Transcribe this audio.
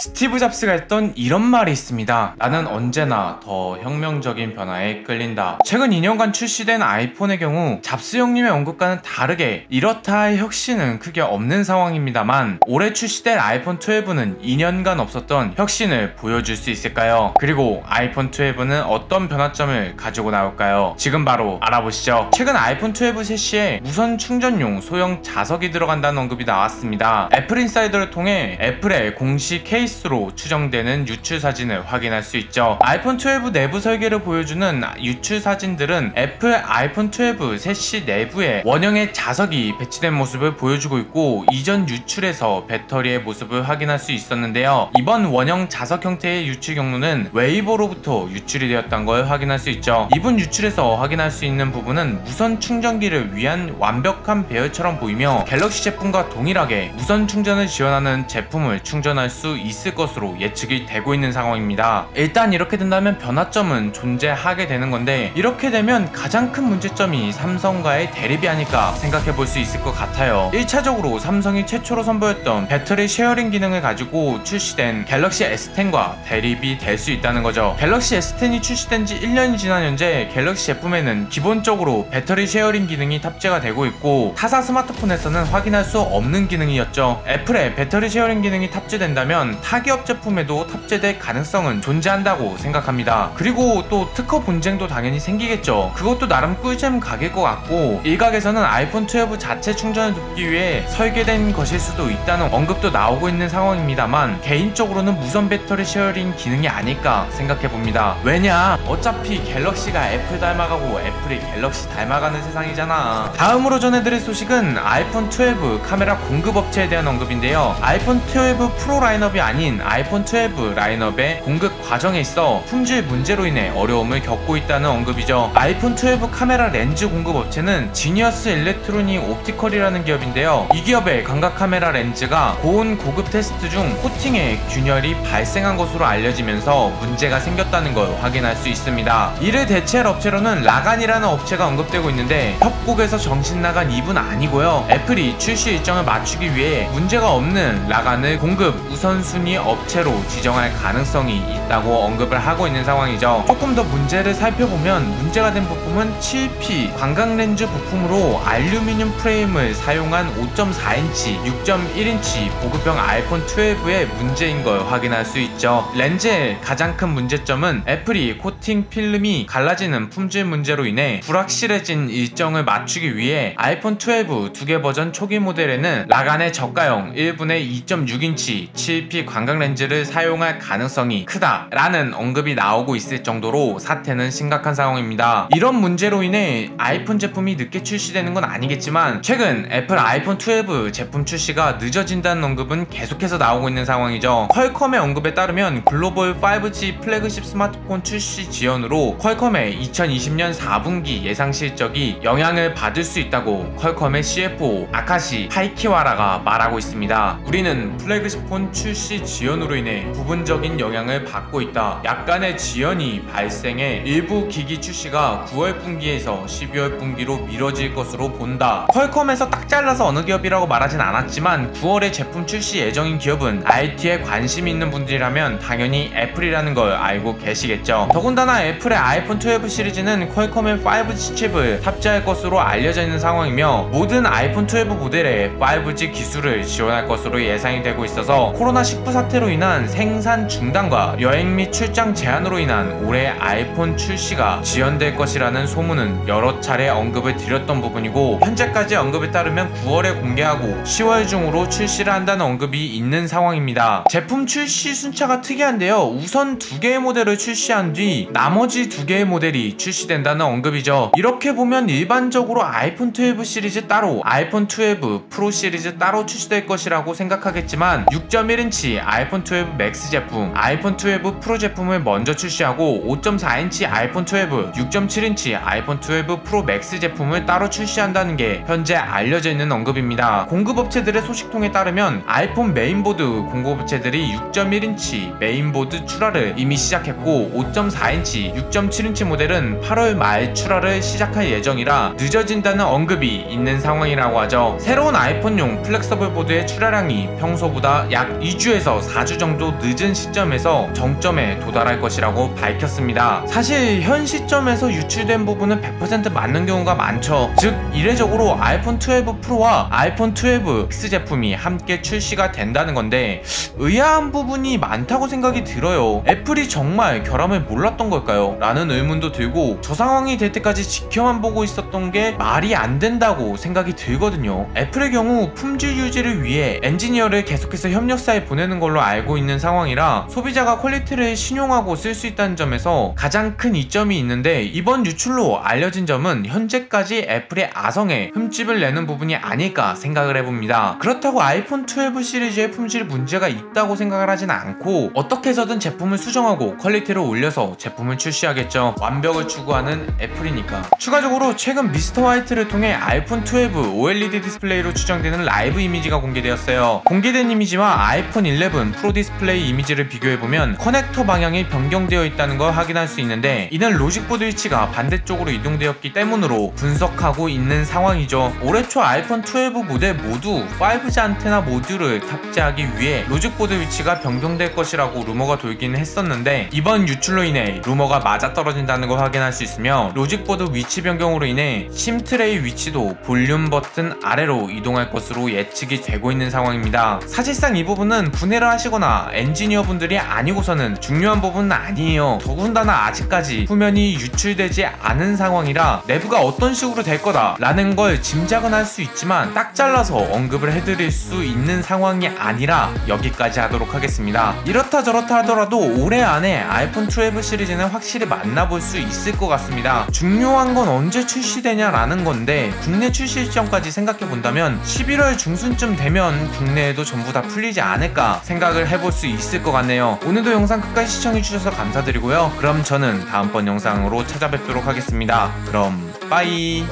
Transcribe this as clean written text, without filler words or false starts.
스티브 잡스가 했던 이런 말이 있습니다. 나는 언제나 더 혁명적인 변화에 끌린다. 최근 2년간 출시된 아이폰의 경우 잡스 형님의 언급과는 다르게 이렇다 할 혁신은 크게 없는 상황입니다만, 올해 출시될 아이폰 12는 2년간 없었던 혁신을 보여줄 수 있을까요? 그리고 아이폰 12는 어떤 변화점을 가지고 나올까요? 지금 바로 알아보시죠. 최근 아이폰 12 셋시에 무선 충전용 소형 자석이 들어간다는 언급이 나왔습니다. 애플 인사이더를 통해 애플의 공식 케이스로 추정되는 유출 사진을 확인할 수 있죠. 아이폰 12 내부 설계를 보여주는 유출 사진들은 애플 아이폰 12 셋시 내부에 원형의 자석이 배치된 모습을 보여주고 있고, 이전 유출에서 배터리의 모습을 확인할 수 있었는데요. 이번 원형 자석 형태의 유출 경로는 웨이보로부터 유출이 되었던 걸 확인할 수 있죠. 이번 유출에서 확인할 수 있는 부분은 무선 충전기를 위한 완벽한 배열처럼 보이며, 갤럭시 제품과 동일하게 무선 충전을 지원하는 제품을 충전할 수 있을 것으로 예측이 되고 있는 상황입니다. 일단 이렇게 된다면 변화점은 존재하게 되는 건데, 이렇게 되면 가장 큰 문제점이 삼성과의 대립이 아닐까 생각해 볼 수 있을 것 같아요. 1차적으로 삼성이 최초로 선보였던 배터리 쉐어링 기능을 가지고 출시된 갤럭시 S10과 대립이 될 수 있다는 거죠. 갤럭시 S10이 출시된 지 1년이 지난 현재 갤럭시 제품에는 기본적으로 배터리 쉐어링 기능이 탑재가 되고 있고, 타사 스마트폰에서는 확인할 수 없는 기능이었죠. 애플의 배터리 쉐어링 기능이 탑재된다면 타기업 제품에도 탑재될 가능성은 존재한다고 생각합니다. 그리고 또 특허 분쟁도 당연히 생기겠죠. 그것도 나름 꿀잼 각일 것 같고, 일각에서는 아이폰 12 자체 충전을 돕기 위해 설계된 것일 수도 있다는 언급도 나오고 있는 상황입니다만, 개인적으로는 무선 배터리 쉐어링 기능이 아닐까 생각해봅니다. 왜냐, 어차피 갤럭시가 애플 닮아가고 애플이 갤럭시 닮아가는 세상이잖아. 다음으로 전해드릴 소식은 아이폰 12 카메라 공급업체에 대한 언급인데요. 아이폰 12 프로 라인업이 아닌 아이폰 12 라인업의 공급 과정에 있어 품질 문제로 인해 어려움을 겪고 있다는 언급이죠. 아이폰 12 카메라 렌즈 공급업체는 지니어스 일렉트로닉 옵티컬이라는 기업인데요. 이 기업의 광각 카메라 렌즈가 고온 고급 테스트 중 코팅에 균열이 발생한 것으로 알려지면서 문제가 생겼다는 걸 확인할 수 있습니다. 이를 대체할 업체로는 라간이라는 업체가 언급되고 있는데, 협곡에서 정신 나간 입은 아니고요. 애플이 출시 일정을 맞추기 위해 문제가 없는 라간을 공급 우선순위 업체로 지정할 가능성이 있다고 언급을 하고 있는 상황이죠. 조금 더 문제를 살펴보면, 문제가 된 부품은 7P 광각렌즈 부품으로 알루미늄 프레임을 사용한 5.4인치, 6.1인치 보급형 아이폰 12의 문제인 걸 확인할 수 있죠. 렌즈의 가장 큰 문제점은 애플이 코팅 필름이 갈라지는 품질 문제로 인해 불확실해진 일정을 맞추기 위해 아이폰 12 두 개 버전 초기 모델에는 라간의 저가형 1분의 2.6인치 7P 광각 렌즈를 사용할 가능성이 크다라는 언급이 나오고 있을 정도로 사태는 심각한 상황입니다. 이런 문제로 인해 아이폰 제품이 늦게 출시되는 건 아니겠지만, 최근 애플 아이폰 12 제품 출시가 늦어진다는 언급은 계속해서 나오고 있는 상황이죠. 퀄컴의 언급에 따르면 글로벌 5G 플래그십 스마트폰 출시 지연으로 퀄컴의 2020년 4분기 예상 실적이 영향을 받을 수 있다고 퀄컴의 CFO 아카시 하이키와라가 말하고 있습니다. 우리는 플래그십폰 출시 지연으로 인해 부분적인 영향을 받고 있다. 약간의 지연이 발생해 일부 기기 출시가 9월 분기에서 12월 분기로 미뤄질 것으로 본다. 퀄컴에서 딱 잘라서 어느 기업이라고 말하진 않았지만, 9월에 제품 출시 예정인 기업은 IT에 관심이 있는 분들이라면 당연히 애플이라는 걸 알고 계시겠죠. 더군다나 애플의 아이폰 12 시리즈는 퀄컴의 5G 칩을 탑재할 것으로 알려져 있는 상황이며, 모든 아이폰 12 모델에 5G 기술을 지원할 것으로 예상이 되고 있어서 코로나19 사태로 인한 생산 중단과 여행 및 출장 제한으로 인한 올해 아이폰 출시가 지연될 것이라는 소문은 여러 차례 언급을 드렸던 부분이고, 현재까지 언급에 따르면 9월에 공개하고 10월 중으로 출시를 한다는 언급이 있는 상황입니다. 제품 출시 순차가 특이한데요. 우선 2개의 모델을 출시한 뒤 나머지 2개의 모델이 출시된다는 언급이죠. 이렇게 보면 일반적으로 아이폰 12 시리즈 따로, 아이폰 12 프로 시리즈 따로 출시될 것이라고 생각하겠지만, 6.1인치 아이폰 12 맥스 제품, 아이폰 12 프로 제품을 먼저 출시하고 5.4인치 아이폰 12, 6.7인치 아이폰 12 프로 맥스 제품을 따로 출시한다는 게 현재 알려져 있는 언급입니다. 공급업체들의 소식통에 따르면 아이폰 메인보드 공급업체들이 6.1인치 메인보드 출하를 이미 시작했고, 5.4인치, 6.7인치 모델은 8월 말 출하를 시작할 예정이라 늦어진다는 언급이 있는 상황이라고 하죠. 새로운 아이폰용 플렉서블 보드의 출하량이 평소보다 약 2주에서 3에서 4주 정도 늦은 시점에서 정점에 도달할 것이라고 밝혔습니다. 사실 현 시점에서 유출된 부분은 100% 맞는 경우가 많죠. 즉 이례적으로 아이폰 12 프로와 아이폰 12 X 제품이 함께 출시가 된다는 건데 의아한 부분이 많다고 생각이 들어요. 애플이 정말 결함을 몰랐던 걸까요? 라는 의문도 들고 저 상황이 될 때까지 지켜만 보고 있었던 게 말이 안 된다고 생각이 들거든요. 애플의 경우 품질 유지를 위해 엔지니어를 계속해서 협력사에 보내는 걸로 알고 있는 상황이라 소비자가 퀄리티를 신용하고 쓸 수 있다는 점에서 가장 큰 이점이 있는데 이번 유출로 알려진 점은 현재까지 애플의 아성에 흠집을 내는 부분이 아닐까 생각을 해봅니다. 그렇다고 아이폰 12 시리즈의 품질 문제가 있다고 생각을 하진 않고 어떻게 해서든 제품을 수정하고 퀄리티를 올려서 제품을 출시하겠죠. 완벽을 추구하는 애플이니까. 추가적으로 최근 미스터 화이트를 통해 아이폰 12 OLED 디스플레이로 추정되는 라이브 이미지가 공개되었어요. 공개된 이미지와 아이폰 11 프로 디스플레이 이미지를 비교해보면 커넥터 방향이 변경되어 있다는 걸 확인할 수 있는데 이는 로직보드 위치가 반대쪽으로 이동되었기 때문으로 분석하고 있는 상황이죠. 올해 초 아이폰 12 모델 모두 5G 안테나 모듈을 탑재하기 위해 로직보드 위치가 변경될 것이라고 루머가 돌긴 했었는데 이번 유출로 인해 루머가 맞아떨어진다는 걸 확인할 수 있으며 로직보드 위치 변경으로 인해 심트레이 위치도 볼륨 버튼 아래로 이동할 것으로 예측이 되고 있는 상황입니다. 사실상 이 부분은 분해를 하시거나 엔지니어 분들이 아니고서는 중요한 부분은 아니에요. 더군다나 아직까지 후면이 유출되지 않은 상황이라 내부가 어떤 식으로 될 거다 라는 걸 짐작은 할 수 있지만 딱 잘라서 언급을 해드릴 수 있는 상황이 아니라 여기까지 하도록 하겠습니다. 이렇다 저렇다 하더라도 올해 안에 아이폰 12 시리즈는 확실히 만나볼 수 있을 것 같습니다. 중요한 건 언제 출시되냐라는 건데 국내 출시 시점까지 생각해본다면 11월 중순쯤 되면 국내에도 전부 다 풀리지 않을까 생각을 해볼 수 있을 것 같네요. 오늘도 영상 끝까지 시청해주셔서 감사드리고요. 그럼 저는 다음번 영상으로 찾아뵙도록 하겠습니다. 그럼 빠이.